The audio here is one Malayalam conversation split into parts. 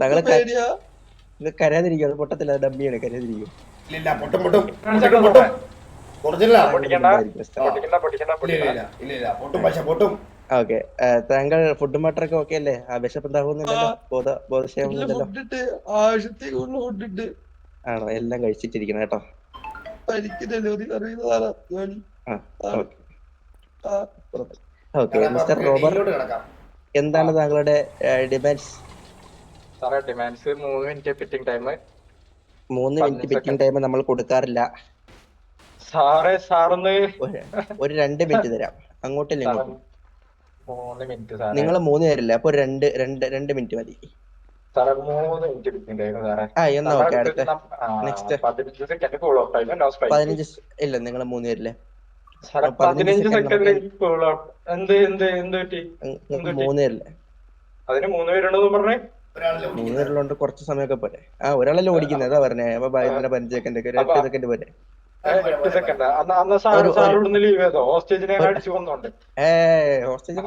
താങ്കളെ ഇത് കരയാതിരിക്കും, അത് പൊട്ടത്തില്ല, അത് ഡമ്മിയാണ്, കരയാതിരിക്കും. ഇല്ല പൊട്ടും പൊട്ടും പൊട്ടും പൊട്ടും ഒറിജിനലാ. ഇല്ല പൊട്ടും പക്ഷെ പൊട്ടും. ഓക്കെ, താങ്കൾ ഫുഡ് മാറ്ററൊക്കെ ഓക്കെ അല്ലേ? ആ വിശപ്പ് ഉണ്ടാകുന്നില്ലല്ലോ, ബോധക്ഷയമൊന്നുമില്ലല്ലോ? ആണോ? എല്ലാം കഴിച്ചിട്ടിരിക്കണം കേട്ടോ. ഓക്കെ, മിസ്റ്റർ റോബർ, എന്താണ് താങ്കളുടെ ഡിമാൻഡ്സ്? സാറേ demands 3 minute fitting time. 3 minute fitting time നമ്മൾ കൊടുക്കാറില്ല സാറേ. സാറൊന്ന് ഒരു 2 മിനിറ്റ് തരാം, അങ്ങോട്ടില്ല ഇങ്ങോട്ടും. 3 മിനിറ്റ് സാറേ. നിങ്ങൾ 3 പേരല്ലേ, അപ്പൊ 2 മിനിറ്റ് മതി സാറേ. 3 മിനിറ്റ് ഫിറ്റിംഗ് ടൈം സാറേ. ആ എന്നാ ഓക്കെ, അടുത്ത next 15 second cool off time. 15 ഇല്ല, നിങ്ങൾ 3 പേരല്ലേ? സാറേ 15 സെക്കൻഡ് കൂൾ ഓഫ്. എന്ത് എന്ത് എന്ത് പറ്റി? 3 പേരല്ലേ? അതിന് 3 പേരുണ്ടെന്ന് പറഞ്ഞേ. 3 പേരുള്ളതുകൊണ്ട് കുറച്ച് സമയമൊക്കെ പോരെ? ആ, ഒരാളല്ലേ ഓടിക്കുന്നത്, അതാ പറഞ്ഞേ. അപ്പൊ 15 സെക്കൻഡ് ഒക്കെ, 8 സെക്കൻഡ് പോരെ? 8 സെക്കൻഡ്. അന്ന് സാർ ഇവിടുന്ന് ലീവ് ചെയ്തോ? ഹോസ്റ്റേജിനെ അടിച്ചു കൊന്നോണ്ട്. ഹോസ്റ്റേജ്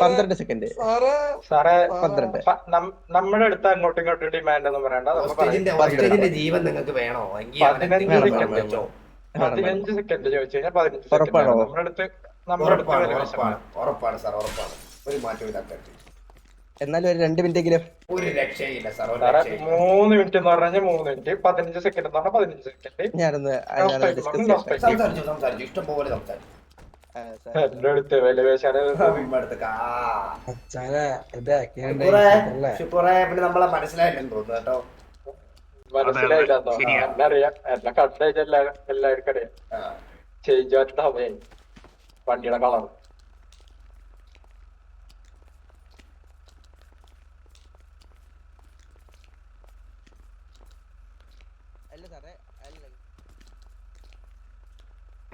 12 സെക്കൻഡ് സാറേ. 12 നമ്മുടെ അടുത്ത് അങ്ങോട്ടും ഇങ്ങോട്ടും ഡിമാൻഡ് ഒന്നും പറയണ്ട. ജീവൻ നിങ്ങൾക്ക് വേണോ? 15 സെക്കൻഡ് ചോദിച്ചു കഴിഞ്ഞാൽ 15 സെക്കൻഡ് നമ്മുടെ അടുത്ത്. ഉറപ്പാണ് സാർ, ഉറപ്പാണ്. ഒരു മാറ്റവും ഇല്ലാത്ത. എന്നാലും ഒരു 2 മിനിറ്റെങ്കിലും. ഒരു രക്ഷയില്ല സാർ. 3 മിനിറ്റ് എന്ന് പറഞ്ഞാൽ 3 മിനിറ്റ്, 15 സെക്കൻഡ് എന്ന് പറഞ്ഞാൽ 15 സെക്കൻഡ്. ഞാനൊന്ന് സംസാരിച്ചു, ഇഷ്ടം പോലെ സംസാരിച്ചു. എന്റെ അടുത്ത് വിലപേശാന് പിന്നെ നമ്മളെ മനസ്സിലായില്ലെന്ന് തോന്നുന്നു കേട്ടോ. മനസ്സിലായില്ലെന്നോ? എന്നറിയാം, എന്നെ കണ്ടായിട്ട് എല്ലാവർക്കും അറിയാം. ചേഞ്ച് പറ്റുന്ന സമയം വണ്ടിയുടെ കളർ.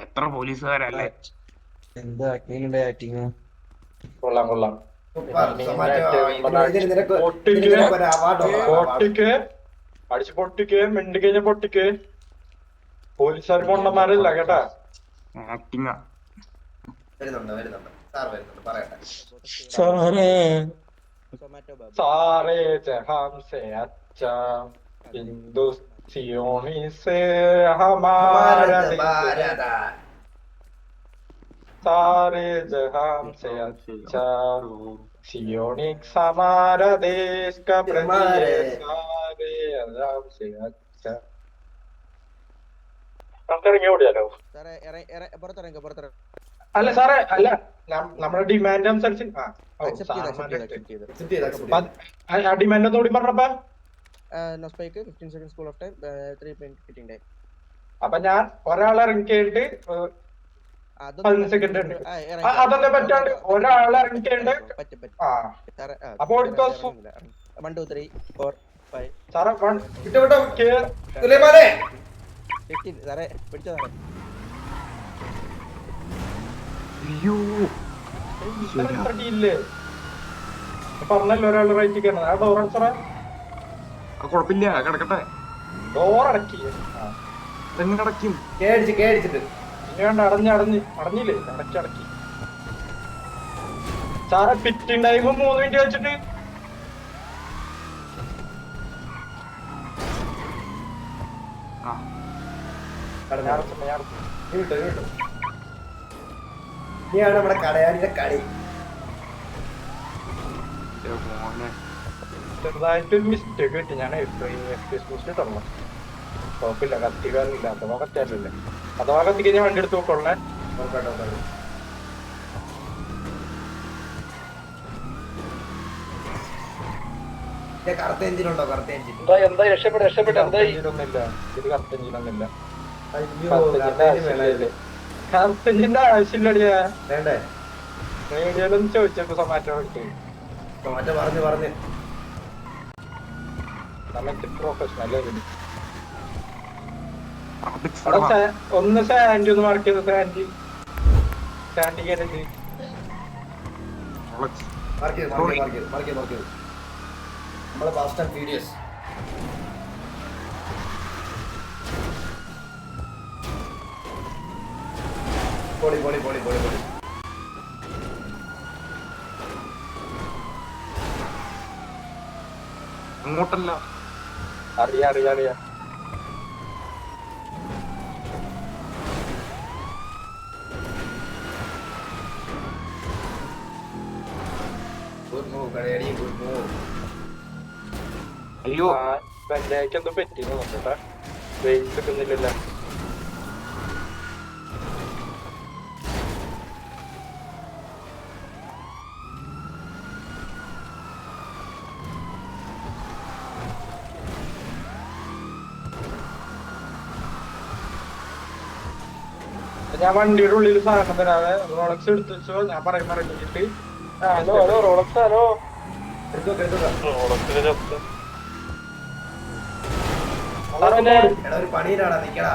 എത്ര പോലീസുകാരല്ലേ? കൊള്ളാം കൊള്ളാം. അടിച്ച് പൊട്ടിക്ക്, മിണ്ടി കഴിഞ്ഞ പൊട്ടിക്ക്. പോലീസുകാർ മൊണ്ണന്മാരല്ല കേട്ടാ. സാറേ ജഹാം സേ അച്ഛാ ഹിന്ദുസ്ഥാനി സേ ഹമാരാ सारे जहां से अच्छा सियोनिक हमारा देश का प्रतीक है सारे जहां से अच्छा. നമുക്കിറങ്ങി ഓടിയാലോ? അല്ല സാറേ, അല്ല നമ്മുടെ ഡിമാൻഡ് അനുസരിച്ച് ഡിമാൻഡ് ഒന്നുകൂടി പറഞ്ഞപ്പോ അപ്പൊ ഞാൻ ഒരാളെ ഇറങ്ങിയിട്ട് 15 സെക്കൻഡ് ഉണ്ട്. അതല്ലേ പറ്റാണ്ട് ഒരാളെ ഇറങ്ങിയിട്ടുണ്ട്. അപ്പൊ സാറേ പറഞ്ഞല്ലോ ഒരാൾ റൈറ്റ് കയറണം. ആ ഡോറാണ് സാറേ. കുഴപ്പമില്ല, കിടക്കട്ടെ. ഡോറടക്കി കിടക്കും. കേടിച്ചിട്ട് വേണ്ട, അടഞ്ഞില്ലേ? അടക്കി. സാറെ ഫിറ്റിംഗ് ടൈം 3 മിനിറ്റ് വെച്ചിട്ട്. ഇനിയാണ് നമ്മുടെ കടയാളിന്റെ കളി. ചെറുതായിട്ടൊരു മിസ്റ്റേക്ക് കിട്ടി. ഞാൻ ഇട്ടണം. കുഴപ്പമില്ല, കത്തിക്കാറില്ല. അഥവാ കത്തിയാറില്ലേ? അഥവാ കത്തിക്ക് ഞാൻ വണ്ടി എടുത്ത് നോക്കൊള്ളേ. കറുത്ത എഞ്ചിനുണ്ടോ? കറുത്ത എഞ്ചിൻ എന്താ രക്ഷപ്പെട്ട എഞ്ചിനൊന്നുമില്ല. ഇത് കറുത്ത എഞ്ചിനൊന്നുമില്ല. കറുത്തഞ്ചിന്റെ ആവശ്യമില്ലടിയാ. വേണ്ടേ? റേഡിയോയിലൊന്നും ചോദിച്ചപ്പോ സൊമാറ്റോ കിട്ടി. ടൊമാറ്റോ പറഞ്ഞു പ്രൊഫഷണൽ ഒന്ന് സാൻഡി ഒന്ന് മാർക്ക് ചെയ്ത്. സാൻഡി കയറി നമ്മളെ ഫാസ്റ്റ് ആൻഡ് ഫ്യൂരിയസ്. പൊളി ഇങ്ങോട്ടല്ല. അറിയാം അറിയാം അറിയാം. ഗുഡ് മൂവ് കടയടി ഗുഡ് മൂവ്. അയ്യോ പഞ്ചായത്ത് എന്തോ പറ്റിയെന്ന് നോക്കട്ടെ. വെയിറ്റ് കിട്ടുന്നില്ലല്ലോ. ഞാൻ വണ്ടിയുടെ ഉള്ളിൽ സാധനം തരാതെ റോളക്സ് എടുത്തു വെച്ചോ. ഞാൻ പറയുന്ന ഇറങ്ങിയിട്ട് ഹലോ ഹലോ റോളക്സ് ഹലോ എടുത്തോക്കെ റോളക്സിന്റെ ചത്ത് എടാ ഒരു പണിയിലാടാ നിക്കടാ.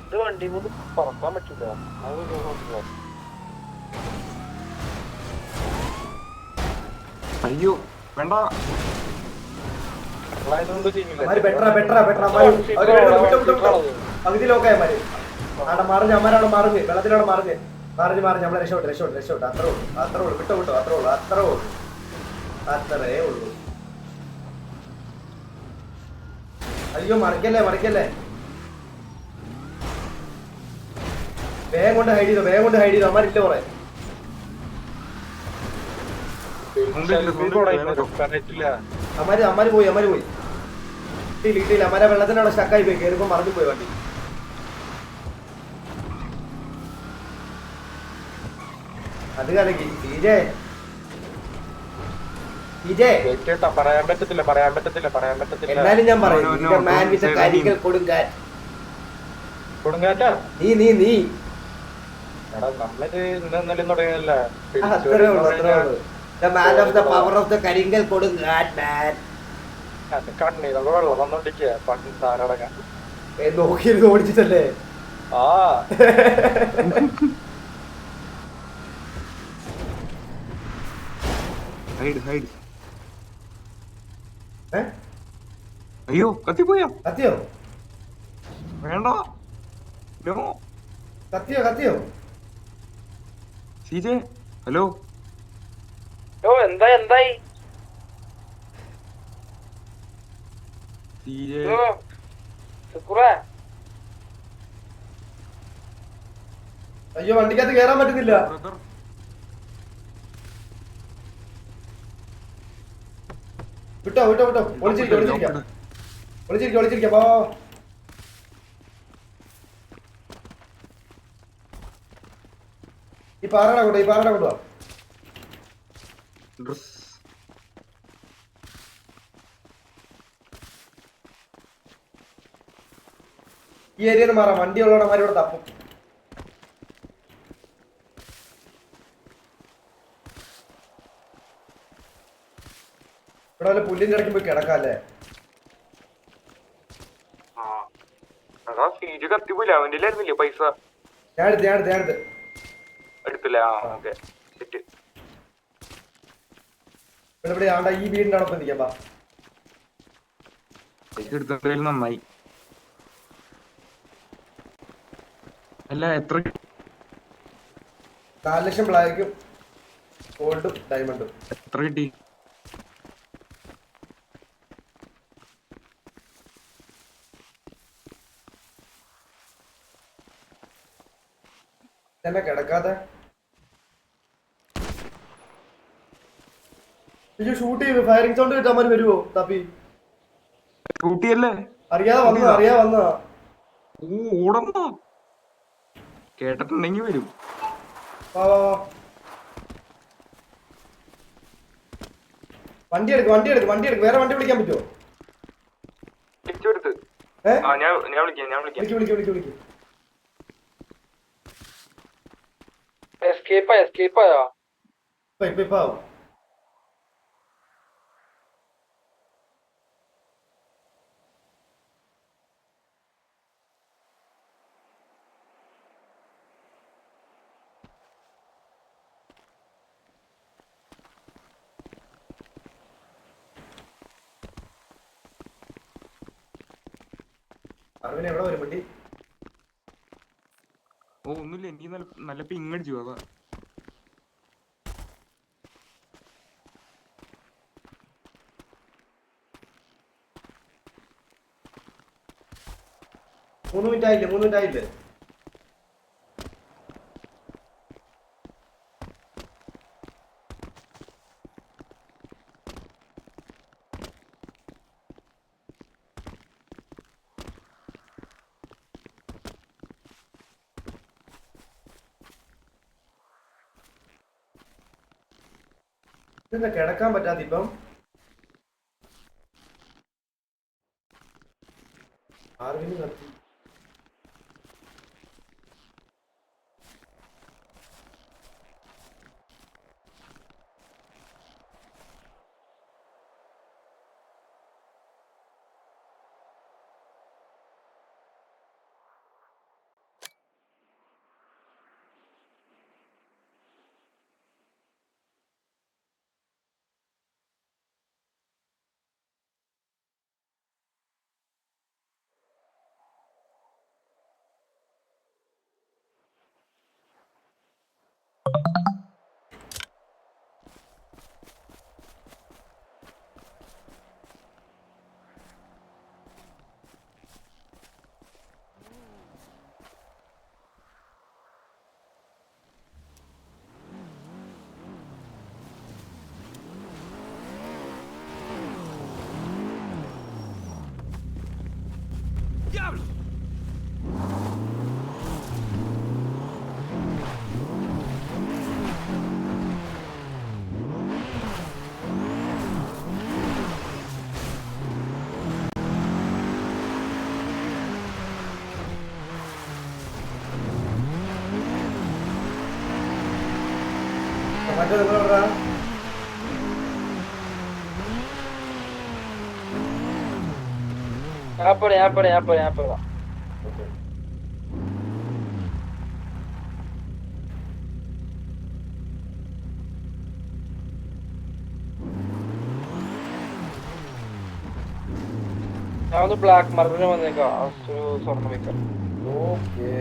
ഇത് വണ്ടി കൊണ്ട് പറക്കാൻ പറ്റില്ല. അയ്യോ വേണ്ട. ായതുകൊണ്ട് ചെയ്യുന്നില്ല. അമ്മാര് ബെറ്ററാ ബെറ്ററാ ബെറ്ററാ അമ്മാര് പകുതി ലോക്കായ അമ്മാര്. അവിടെ മറിഞ്ഞ് അമ്മാരവിടെ മറിഞ്ഞ് വെള്ളത്തിലവിടെ മറിഞ്ഞ് നമ്മളെ രക്ഷോട്ട് അത്രേ ഉള്ളൂ വിട്ടോ അത്രേ ഉള്ളൂ. അയ്യോ മറിക്കല്ലേ വേഗം കൊണ്ട് ഹൈഡ് ചെയ്തോ അമ്മാരില്ല കുറെ. അമ്മാര് പോയി കിട്ടിയില്ല. അമ്മാരെ വെള്ളത്തിനവിടെ സ്റ്റക്കായി പോയി. കയറിപ്പോ മറിഞ്ഞു പോയി വണ്ടി. അത് കലക്കി പറയാൻ പറ്റത്തില്ല. എന്നാലും ഞാൻ പറയും മാൻ വിത്ത് കരിക്കൽ കൊടുങ്കാൻ. കൊടുങ്കാറ്റാ നീ എടാ നമ്മത് ഇന്നലെ തുടങ്ങിയല്ല. അത്രേ ഉള്ളൂ. The man of the power of the കരിങ്കൽ കൊടുങ്കാൻ man. കണ്ണീരൊക്കെ വെള്ളം വന്നോണ്ടിരിക്കുക. പണ്ട് താരടങ്ങാൻ നോക്കിയിരുന്ന് ഓടിച്ചിട്ടല്ലേ. ആ ഹൈഡ്. അയ്യോ കത്തിപ്പോയോ? കത്തിയോ വേണ്ട. കത്തിയോ സീജെ ഹലോ. എന്തായി സീജെ അയ്യോ വണ്ടിക്കകത്ത് കേറാൻ പറ്റുന്നില്ല. ബ്രദർ വിട്ടോ ഒളിച്ചിരിക്കാം പോ. ഈ പാറയുടെ കൊണ്ടുവാ. ഡ്രസ് ഈ ഏരിയയിൽ മാറാം. വണ്ടി ഉള്ളവന്മാർ ഇവിടെ തപ്പും. ഇവിടെ വല്ല പുല്ലിന്റെ ഇടയ്ക്ക് പോയി കിടക്കാല്ലേ. സീജ് കത്തിപ്പോയില്ല. അവന്റെ പൈസ ഞാൻ എടുത്ത് എടുത്തില്ല. Okay set. ഇവിടെ ആണ്ട ഈ വീടിന്റെ അവിടെ നിൽക്കാം. പൈസ എടുത്തതിൽ നന്നായി. അല്ല എത്ര 4 ലക്ഷം ബ്ലാക്കും ഗോൾഡും ഡയമണ്ടും. എത്ര കിട്ടി? എന്നെ കിടക്കാതെ ഷൂട്ട് ചെയ്ത് ഫയറിംഗ് സൗണ്ട് കേട്ട് അമ്മ വരുവോ? തപ്പി ഊട്ടിയല്ലേ? അറിയാതെ വന്നതാ. ഓടന്നോ കേട്ടിട്ടുണ്ടെങ്കി വരും. വാ വണ്ടി എടുക്ക്. വേറെ വണ്ടി വിളിക്കാൻ പറ്റുമോ? വിളിച്ചെടുത്ത് ഞാൻ വിളിക്കാം. വിളിക്ക്. എസ്കേപ്പ് ആയോ? ഇപ്പൊ ആവും. അറിവിന് എവിടെ വരും വണ്ടി? ഓ ഒന്നുമില്ല, എനിക്ക് നല്ല പിങ് അടിച്ചു അതാ. മൂന്ന് മിനിറ്റ് ആയില്ലേ ഇതെന്താ കിടക്കാൻ പറ്റാത്ത ഇപ്പം? ആർവിന് കത്തി. മറ്റേ നിങ്ങളെവിടാ? ഞാൻ പോരാ. ഞാൻ ഒന്ന് ബ്ലാക്ക് മാർക്കറ്റിന് വന്നേക്കാം, സ്വർണ്ണം വെക്കാം. ഓക്കേ.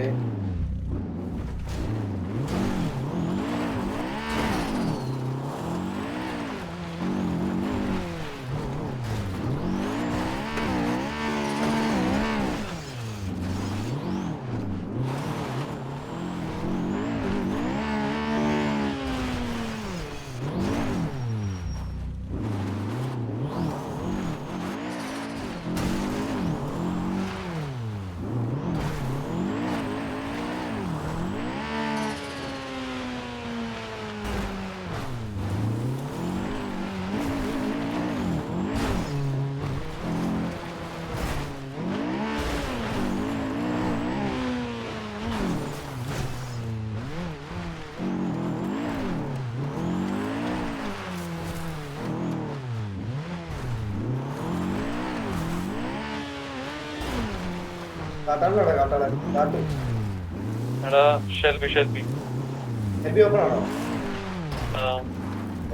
കാട്ടു. ഷെൽബി എബി ഓപ്പൺ ആണോ?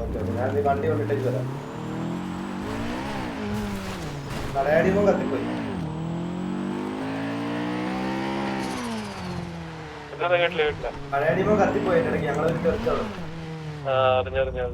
ഓക്കെ, ഞാൻ ഈ വണ്ടി കൊണ്ടിട്ടേക്ക് വരാം. കടയാടിമോ കത്തിപ്പോയി. കടയാടിമോ കത്തിപ്പോയി ഇടയ്ക്ക് ഞങ്ങളൊരു ചെറുത്തോളൂ. അറിഞ്ഞു